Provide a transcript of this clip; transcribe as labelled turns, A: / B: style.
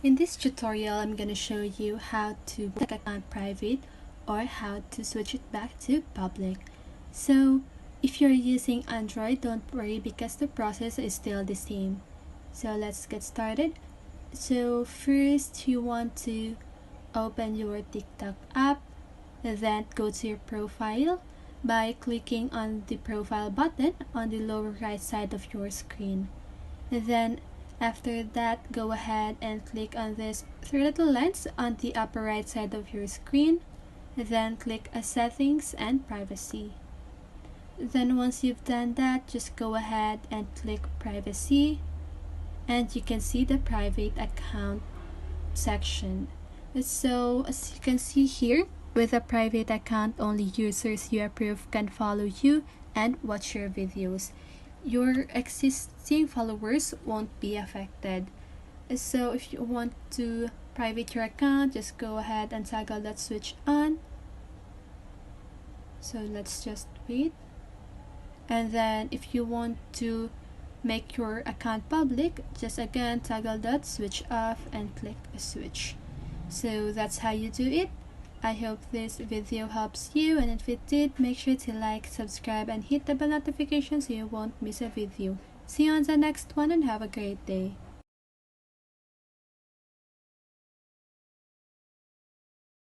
A: In this tutorial, I'm going to show you how to make account private or how to switch it back to public. So if you're using Android, don't worry because the process is still the same. So let's get started. So first you want to open your TikTok app, then go to your profile by clicking on the profile button on the lower right side of your screen. Then after that, go ahead and click on these three little lines on the upper right side of your screen. Then click Settings and Privacy. Then once you've done that, just go ahead and click Privacy, and you can see the private account section. So as you can see here, with a private account, only users you approve can follow you and watch your videos. Your existing followers won't be affected. So if you want to private your account, just go ahead and toggle that switch on. So let's just wait. And then if you want to make your account public, just again toggle that switch off and click switch. So that's how you do it. I hope this video helps you, and if it did, make sure to like, subscribe, and hit the bell notification so you won't miss a video. See you on the next one and have a great day.